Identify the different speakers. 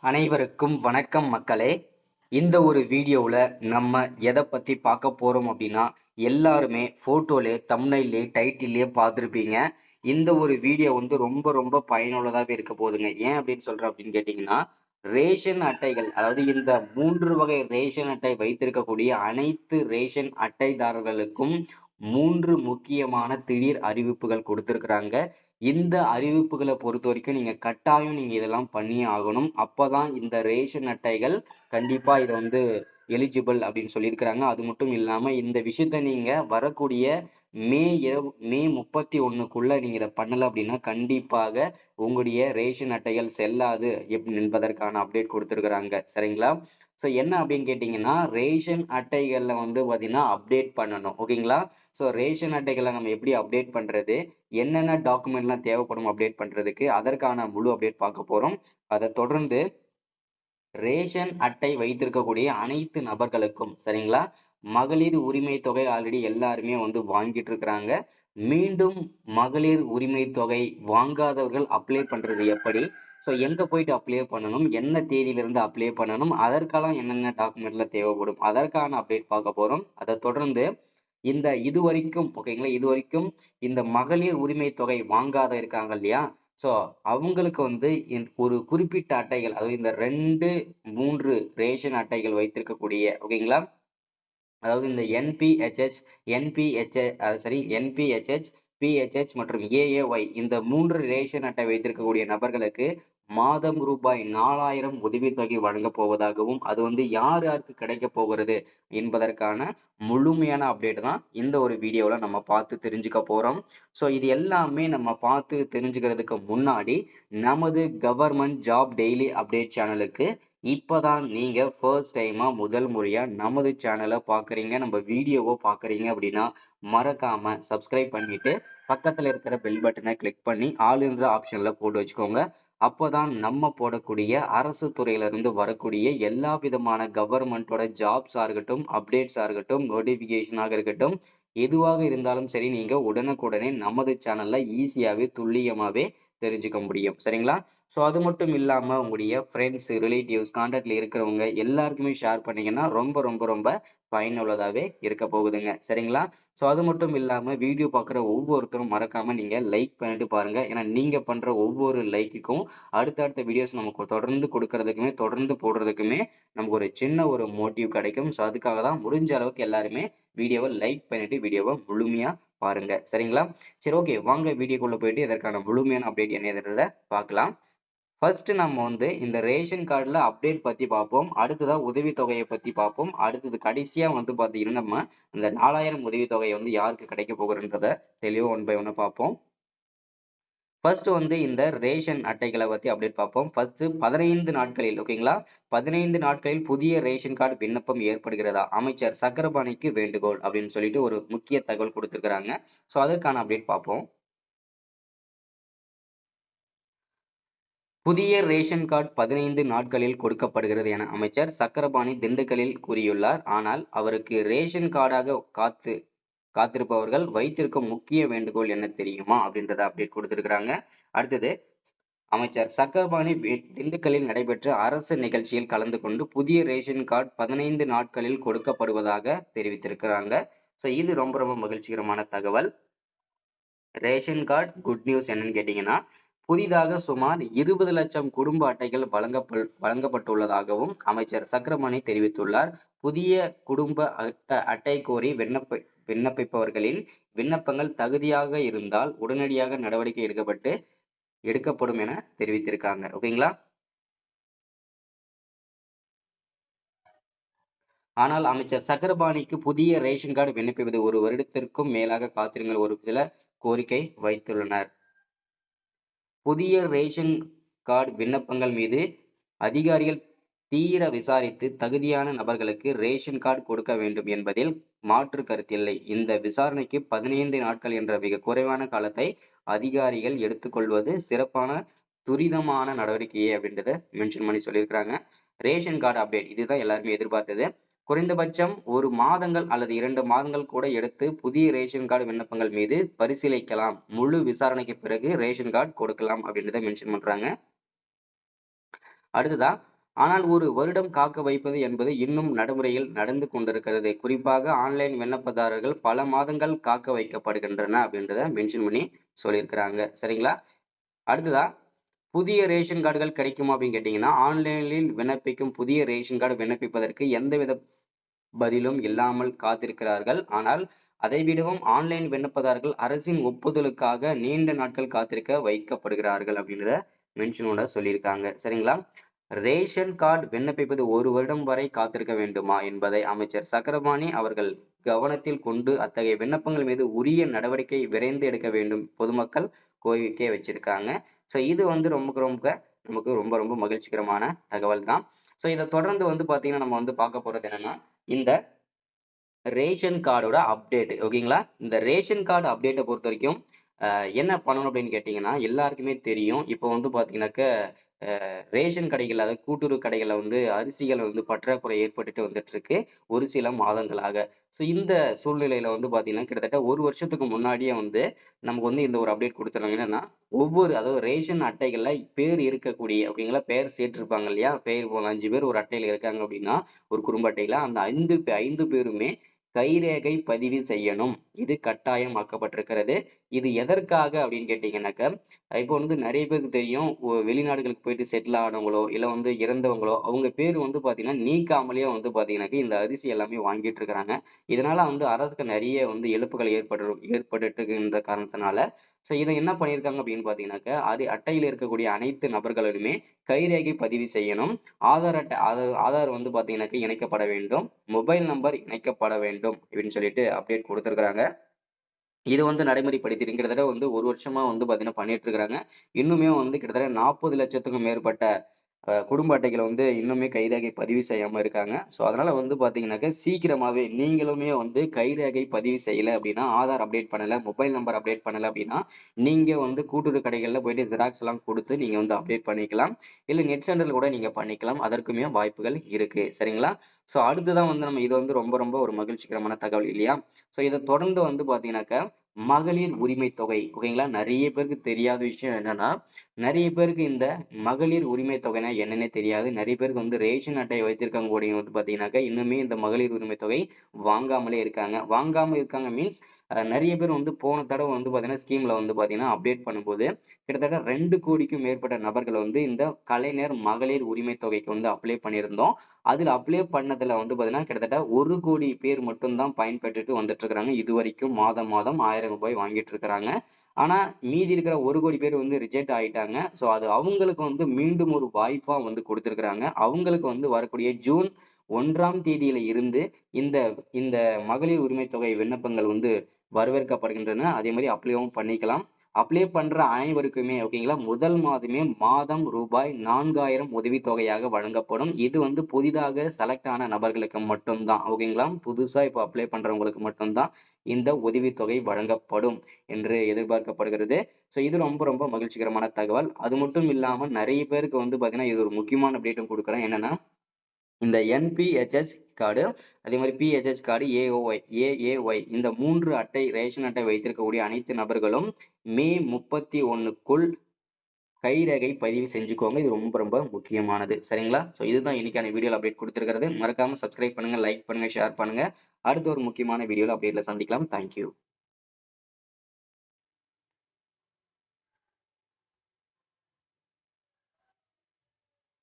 Speaker 1: அனைவருக்கும் வணக்கம் மக்களே. இந்த ஒரு வீடியோவில் நம்ம எதை பற்றி பார்க்க போகிறோம் அப்படின்னா, எல்லாருமே ஃபோட்டோலே தம்ப்நெயிலே டைட்டிலே பார்த்துருப்பீங்க. இந்த ஒரு வீடியோ வந்து ரொம்ப ரொம்ப பயனுள்ளதாகவே இருக்க போகுதுங்க. ஏன் அப்படின்னு சொல்கிறேன் அப்படின்னு கேட்டிங்கன்னா, ரேஷன் அட்டைகள், அதாவது இந்த 3 வகை ரேஷன் அட்டை வைத்திருக்கக்கூடிய அனைத்து ரேஷன் அட்டைதாரர்களுக்கும் 3 முக்கியமான திடீர் அறிவிப்புகள் கொடுத்திருக்கிறாங்க. இந்த அறிவிப்புகளை பொறுத்த வரைக்கும் நீங்க கட்டாயம் நீங்க இதெல்லாம் பண்ணியே ஆகணும். அப்பதான் இந்த ரேஷன் அட்டைகள் கண்டிப்பா இதை வந்து எலிஜிபிள் அப்படின்னு சொல்லியிருக்கிறாங்க. அது மட்டும் இல்லாம இந்த விஷயத்த நீங்க வரக்கூடிய மே 31க்குள்ள நீங்க இதை பண்ணல அப்படின்னா கண்டிப்பாக உங்களுடைய ரேஷன் அட்டைகள் செல்லாது என்பதற்கான அப்டேட் கொடுத்திருக்கிறாங்க. சரிங்களா? ஸோ என்ன அப்படின்னு கேட்டீங்கன்னா, ரேஷன் அட்டைகள்ல வந்து பாத்தீங்கன்னா அப்டேட் பண்ணணும். ஓகேங்களா? ஸோ ரேஷன் அட்டைகளை நம்ம எப்படி அப்டேட் பண்றது, என்னென்ன டாக்குமெண்ட்லாம் தேவைப்படும் அப்டேட் பண்றதுக்கு, அதற்கான முழு அப்டேட் பார்க்க போறோம். அதை தொடர்ந்து ரேஷன் அட்டை வைத்திருக்கக்கூடிய அனைத்து நபர்களுக்கும், சரிங்களா, மகளிர் உரிமை தொகை ஆல்ரெடி எல்லாருமே வந்து வாங்கிட்டு இருக்கிறாங்க. மீண்டும் மகளிர் உரிமை தொகை வாங்காதவர்கள் அப்ளை பண்றது எப்படி, ஸோ எங்க போயிட்டு அப்ளை பண்ணணும், என்ன தேதியிலிருந்து அப்ளை பண்ணணும், அதற்கெல்லாம் என்னென்ன டாக்குமெண்ட்ல தேவைப்படும், அதற்கான அப்டேட் பார்க்க போறோம். அதை தொடர்ந்து இதுவரைக்கும் ஓகேங்களா, இதுவரைக்கும் இந்த மகளிர் உரிமை தொகை வாங்காத இருக்காங்க இல்லையா, சோ அவங்களுக்கு வந்து ஒரு குறிப்பிட்ட அட்டைகள், அதாவது இந்த 2, 3 ரேஷன் அட்டைகள் வைத்திருக்கக்கூடிய, ஓகேங்களா, அதாவது இந்த என்பிஹெச்ஹெச், பிஹெச்ஹெச் மற்றும் ஏஏஒய் இந்த 3 ரேஷன் அட்டை வைத்திருக்கக்கூடிய நபர்களுக்கு மாதம் ரூபாய் 4000 உதவித்தொகை வழங்க போவதாகவும், அது வந்து யார் யாருக்கு கிடைக்க போகிறது என்பதற்கான முழுமையான அப்டேட் தான் இந்த ஒரு வீடியோல நம்ம பார்த்து தெரிஞ்சுக்க போறோம். ஸோ இது எல்லாமே நம்ம பார்த்து தெரிஞ்சுக்கிறதுக்கு முன்னாடி நமது கவர்மெண்ட் ஜாப் டெய்லி அப்டேட் சேனலுக்கு இப்பதான் நீங்க ஃபர்ஸ்ட் டைமா முதல் முறையா நமது சேனலை பாக்குறீங்க, நம்ம வீடியோவை பாக்குறீங்க அப்படின்னா மறக்காம சப்ஸ்கிரைப் பண்ணிட்டு பக்கத்துல இருக்கிற பெல் பட்டனை கிளிக் பண்ணி ஆல் என்ற ஆப்ஷன்ல போட்டு வச்சுக்கோங்க. அப்போதான் நம்ம போடக்கூடிய அரசு துறையில இருந்து வரக்கூடிய எல்லா விதமான கவர்மெண்டோட ஜாப்ஸா இருக்கட்டும், அப்டேட்ஸா இருக்கட்டும், நோட்டிபிகேஷனாக இருக்கட்டும், எதுவாக இருந்தாலும் சரி நீங்க உடனுக்குடனே நமது சேனல்ல ஈஸியாவே துல்லியமாவே தெரிஞ்சுக்க முடியும். சரிங்களா? ஸோ அது மட்டும் இல்லாம உங்களுடைய ஃப்ரெண்ட்ஸ், ரிலேட்டிவ்ஸ், கான்டாக்ட்ல இருக்கிறவங்க எல்லாருக்குமே ஷேர் பண்ணீங்கன்னா ரொம்ப ரொம்ப ரொம்ப பயனுள்ளதாவே இருக்க போகுதுங்க. சரிங்களா? ஸோ அது மட்டும் இல்லாம வீடியோ பார்க்குற ஒவ்வொருத்தரும் மறக்காம நீங்க லைக் பண்ணிட்டு பாருங்க. ஏன்னா நீங்க பண்ற ஒவ்வொரு லைக்குக்கும் அடுத்தடுத்த வீடியோஸ் நமக்கு தொடர்ந்து கொடுக்கறதுக்குமே, தொடர்ந்து போடுறதுக்குமே நமக்கு ஒரு சின்ன ஒரு மோட்டிவ் கிடைக்கும். ஸோ அதுக்காக தான் முடிஞ்ச அளவுக்கு எல்லாருமே வீடியோவை லைக் பண்ணிட்டு வீடியோவை முழுமையா பாருங்க. சரிங்களா? சரி, ஓகே, வாங்க வீடியோக்குள்ள போயிட்டு இதற்கான முழுமையான அப்டேட் என்னன்றத பார்க்கலாம். ஃபர்ஸ்ட் நம்ம வந்து இந்த ரேஷன் கார்டுல அப்டேட் பத்தி பார்ப்போம். அடுத்ததா உதவித்தொகையை பத்தி பார்ப்போம். அடுத்தது கடைசியா வந்து பாத்தீங்கன்னா நம்ம இந்த 4000 உதவித்தொகை வந்து யாருக்கு கிடைக்க போகிறன்றத தெளிவா ஒன் பை ஒன்னா பார்ப்போம். ஃபர்ஸ்ட் வந்து இந்த ரேஷன் அட்டைகளை பத்தி அப்டேட் பார்ப்போம். ஃபர்ஸ்ட் 15 நாட்களில், ஓகேங்களா, 15 நாட்களில் புதிய ரேஷன் கார்டு விண்ணப்பம் ஏற்படுகிறதா, அமைச்சர் சக்கரபாணிக்கு வேண்டுகோள் அப்படின்னு சொல்லிட்டு ஒரு முக்கிய தகவல் கொடுத்திருக்கிறாங்க. சோ அதற்கான அப்டேட் பார்ப்போம். புதிய ரேஷன் கார்டு 15 நாட்களில் கொடுக்கப்படுகிறது என அமைச்சர் சக்கரபாணி திண்டுக்கல்லில் கூறியுள்ளார். ஆனால் அவருக்கு ரேஷன் கார்டாக காத்திருப்பவர்கள் வைத்திருக்கும் முக்கிய வேண்டுகோள் என்ன தெரியுமா அப்படின்றத அப்டேட் கொடுத்திருக்கிறாங்க. அடுத்தது, அமைச்சர் சக்கரபாணி திண்டுக்கல்லில் நடைபெற்ற அரசு நிகழ்ச்சியில் கலந்து கொண்டு புதிய ரேஷன் கார்டு 15 நாட்களில் கொடுக்கப்படுவதாக தெரிவித்திருக்கிறாங்க. சோ இது ரொம்ப ரொம்ப மகிழ்ச்சிகரமான தகவல். ரேஷன் கார்டு குட் நியூஸ் என்னன்னு கேட்டீங்கன்னா, புதிதாக சுமார் 20 லட்சம் குடும்ப அட்டைகள் வழங்கப்பட்டுள்ளதாகவும் அமைச்சர் சக்கரமணி தெரிவித்துள்ளார். புதிய குடும்ப அட்டை கோரி விண்ணப்பிப்பவர்களின் விண்ணப்பங்கள் தகுதியாக இருந்தால் உடனடியாக நடவடிக்கை எடுக்கப்படும் என தெரிவித்திருக்காங்க. ஓகேங்களா? ஆனால் அமைச்சர் சக்கரபாணிக்கு புதிய ரேஷன் கார்டு விண்ணப்பிப்பது 1 வருடத்திற்கும் மேலாக காத்திருங்கள் ஒரு சில கோரிக்கை வைத்துள்ளனர். புதிய ரேஷன் கார்டு விண்ணப்பங்கள் மீது அதிகாரிகள் தீர விசாரித்து தகுதியான நபர்களுக்கு ரேஷன் கார்டு கொடுக்க வேண்டும் என்பதில் மாற்று கருத்தில்லை. இந்த விசாரணைக்கு 15 நாட்கள் என்ற மிக குறைவான காலத்தை அதிகாரிகள் எடுத்துக்கொள்வது சிறப்பான துரிதமான நடவடிக்கையே அப்படின்றத மென்ஷன் பண்ணி சொல்லியிருக்கிறாங்க. ரேஷன் கார்டு அப்டேட் இதுதான் எல்லாருமே எதிர்பார்த்தது. குறைந்தபட்சம் 1 மாதங்கள் அல்லது 2 மாதங்கள் கூட எடுத்து புதிய ரேஷன் கார்டு விண்ணப்பங்கள் மீது பரிசீலிக்கலாம். முழு விசாரணைக்கு பிறகு ரேஷன் கார்டு கொடுக்கலாம் அப்படின்றத மென்ஷன் பண்றாங்க. அடுத்ததா, ஆனால் ஒரு வருடம் காக்க வைப்பது என்பது இன்னும் நடைமுறையில் நடந்து கொண்டிருக்கிறது. குறிப்பாக ஆன்லைன் விண்ணப்பதாரர்கள் பல மாதங்கள் காக்க வைக்கப்படுகின்றன அப்படின்றத மென்ஷன் பண்ணி சொல்லியிருக்கிறாங்க. சரிங்களா? அடுத்ததா புதிய ரேஷன் கார்டுகள் கிடைக்குமா அப்படின்னு கேட்டீங்கன்னா, ஆன்லைனில் விண்ணப்பிக்கும் புதிய ரேஷன் கார்டு விண்ணப்பிப்பதற்கு எந்தவித பதிலும் இல்லாமல் காத்திருக்கிறார்கள். ஆனால் அதைவிடவும் ஆன்லைன் விண்ணப்பதாரர்கள் அரசின் ஒப்புதலுக்காக நீண்ட நாட்கள் காத்திருக்க வைக்கப்படுகிறார்கள் அப்படின்றத மென்ஷனோட சொல்லியிருக்காங்க. சரிங்களா? ரேஷன் கார்டு விண்ணப்பிப்பது 1 வருடம் வரை காத்திருக்க வேண்டுமா என்பதை அமைச்சர் சக்கரபாணி அவர்கள் கவனத்தில் கொண்டு அத்தகைய விண்ணப்பங்கள் மீது உரிய நடவடிக்கை விரைந்து எடுக்க வேண்டும் பொதுமக்கள் கோரிக்கை வச்சிருக்காங்க. ஸோ இது வந்து நமக்கு ரொம்ப ரொம்ப மகிழ்ச்சிகரமான தகவல் தான். ஸோ இதை தொடர்ந்து வந்து பாத்தீங்கன்னா நம்ம வந்து பார்க்க போறது என்னன்னா இந்த ரேஷன் கார்டோட அப்டேட். ஓகேங்களா? இந்த ரேஷன் கார்டு அப்டேட்டை பொறுத்த வரைக்கும் என்ன பண்ணணும் அப்படின்னு கேட்டீங்கன்னா எல்லாருக்குமே தெரியும். இப்போ வந்து பாத்தீங்கன்னாக்க ரேஷன் கடைகள் அதாவது கூட்டுறவு கடைகள்ல வந்து அரிசிகள் வந்து பற்றாக்குறை ஏற்பட்டுட்டு வந்துட்டு இருக்கு ஒரு சில மாதங்களாக. ஸோ இந்த சூழ்நிலையில வந்து பாத்தீங்கன்னா கிட்டத்தட்ட 1 வருஷத்துக்கு முன்னாடியே வந்து நமக்கு வந்து இந்த ஒரு அப்டேட் கொடுத்துறாங்க. என்னன்னா அதாவது ரேஷன் அட்டைகள்ல பேர் இருக்கக்கூடிய ஓகேங்களா பேர் சேர்த்திருப்பாங்க இல்லையா? பேர் 5 பேர் ஒரு அட்டையில இருக்காங்க அப்படின்னா ஒரு குடும்ப அட்டையில அந்த 5 பேருமே கைரேகை பதிவு செய்யணும். இது கட்டாயமாக்கப்பட்டிருக்கிறது. இது எதற்காக அப்படின்னு கேட்டீங்கன்னாக்க இப்போ வந்து நிறைய பேருக்கு தெரியும் வெளிநாடுகளுக்கு போயிட்டு செட்டில் ஆனவங்களோ இல்ல வந்து இறந்தவங்களோ அவங்க பேர் வந்து பாத்தீங்கன்னா நீக்காமலேயே வந்து பாத்தீங்கன்னாக்க இந்த அரிசி எல்லாமே வாங்கிட்டு இருக்கிறாங்க. இதனால வந்து அரசுக்கு நிறைய வந்து இழப்புகள் ஏற்பட்டுட்டு இருக்கின்ற காரணத்தினால இதை என்ன பண்ணியிருக்காங்க அப்படின்னு பாத்தீங்கன்னாக்க அட்டையில் இருக்கக்கூடிய அனைத்து நபர்களுமே கைரேகை பதிவு செய்யணும். ஆதார் அட்டை ஆதார் வந்து பாத்தீங்கன்னாக்க இணைக்கப்பட வேண்டும். மொபைல் நம்பர் இணைக்கப்பட வேண்டும் அப்படின்னு சொல்லிட்டு அப்டேட் கொடுத்திருக்கிறாங்க. இது வந்து நடைமுறைப்படுத்தி கிட்டத்தட்ட வந்து 1 வருஷமா வந்து பாத்தீங்கன்னா பண்ணிட்டு இருக்காங்க. இன்னுமே வந்து கிட்டத்தட்ட 40 லட்சத்துக்கும் மேற்பட்ட குடும்ப அட்டைகளை வந்து இன்னுமே கைரேகை பதிவு செய்யாம இருக்காங்க. ஸோ அதனால வந்து பாத்தீங்கன்னாக்க சீக்கிரமாவே நீங்களுமே வந்து கைரேகை பதிவு செய்யல அப்படின்னா ஆதார் அப்டேட் பண்ணல மொபைல் நம்பர் அப்டேட் பண்ணல அப்படின்னா நீங்க வந்து கூட்டுறவு கடைகள்ல போயிட்டு ஜெராக்ஸ் எல்லாம் கொடுத்து நீங்க வந்து அப்டேட் பண்ணிக்கலாம். இல்ல நெட் சென்டர்ல கூட நீங்க பண்ணிக்கலாம். அதற்குமே வாய்ப்புகள் இருக்கு. சரிங்களா? ஸோ அடுத்துதான் வந்து நம்ம இது வந்து ரொம்ப ரொம்ப ஒரு மகிழ்ச்சிகரமான தகவல் இல்லையா? ஸோ இதை தொடர்ந்து வந்து பாத்தீங்கன்னாக்க மகளிர் உரிமை தொகை ஓகேங்களா? நிறைய பேருக்கு தெரியாத விஷயம் என்னன்னா நிறைய பேருக்கு இந்த மகளிர் உரிமை தொகைனா என்னன்னே தெரியாது. நிறைய பேருக்கு வந்து ரேஷன் அட்டை வைத்திருக்கவங்க கூடயும் வந்து பாத்தீங்கன்னாக்கா இன்னுமே இந்த மகளிர் உரிமை தொகை வாங்காமலே இருக்காங்க. வாங்காம இருக்காங்க மீன்ஸ் நிறைய பேர் வந்து போன தடவை வந்து பாத்தீங்கன்னா ஸ்கீம்ல வந்து பாத்தீங்கன்னா அப்டேட் பண்ணும்போது கிட்டத்தட்ட 2 கோடிக்கும் மேற்பட்ட நபர்கள் வந்து இந்த கலைஞர் மகளிர் உரிமை தொகைக்கு வந்து அப்ளை பண்ணியிருந்தோம். அதுல அப்ளை பண்ணதுல வந்து பாத்தீங்கன்னா கிட்டத்தட்ட 1 கோடி பேர் மட்டும் தான் பயன்பெற்றுட்டு வந்துட்டு இருக்காங்க. இதுவரைக்கும் மாதம் மாதம் ரூ. 1000 வாங்கிட்டு இருக்காங்க. ஆனா மீதி இருக்கிற 1 கோடி பேர் வந்து ரிஜெக்ட் ஆயிட்டாங்க. சோ அது அவங்களுக்கு வந்து மீண்டும் ஒரு வாய்ப்பா வந்து கொடுத்திருக்கிறாங்க. அவங்களுக்கு வந்து வரக்கூடிய ஜூன் 1ஆம் தேதியில இருந்து இந்த இந்த மகளிர் உரிமை தொகை விண்ணப்பங்கள் வந்து வரவேற்கப்படுகின்றன. அதே மாதிரி அப்ளைவும் பண்ணிக்கலாம். அப்ளை பண்ற அனைவருக்குமே ஓகேங்களா முதல் மாதமே மாதம் ரூபாய் 4000 உதவித்தொகையாக வழங்கப்படும். இது வந்து புதிதாக செலக்ட் ஆன நபர்களுக்கு மட்டும்தான் ஓகேங்களா? புதுசா இப்ப அப்ளை பண்றவங்களுக்கு மட்டும்தான் இந்த உதவித்தொகை வழங்கப்படும் என்று எதிர்பார்க்கப்படுகிறது. இது ரொம்ப ரொம்ப மகிழ்ச்சிகரமான தகவல். அது மட்டும் இல்லாம நிறைய பேருக்கு வந்து பாத்தீங்கன்னா இது ஒரு முக்கியமான அப்டேட்டும் கொடுக்குறேன். என்னன்னா இந்த என்பிஹெச்எஸ் கார்டு அதே மாதிரி பிஹெச்எஸ் கார்டு ஏஏஒய் இந்த 3 ரேஷன் அட்டை வைத்திருக்கக்கூடிய அனைத்து நபர்களும் மே 31க்குள் கைரேகை பதிவு செஞ்சுக்கோங்க. இது ரொம்ப ரொம்ப முக்கியமானது. சரிங்களா? இதுதான் இன்னைக்கான வீடியோல அப்டேட் கொடுத்திருக்கிறது. மறக்காம சப்ஸ்கிரைப் பண்ணுங்க, லைக் பண்ணுங்க, ஷேர் பண்ணுங்க. அடுத்த ஒரு முக்கியமான வீடியோல அப்டேட்ல சந்திக்கலாம். தேங்க்யூ.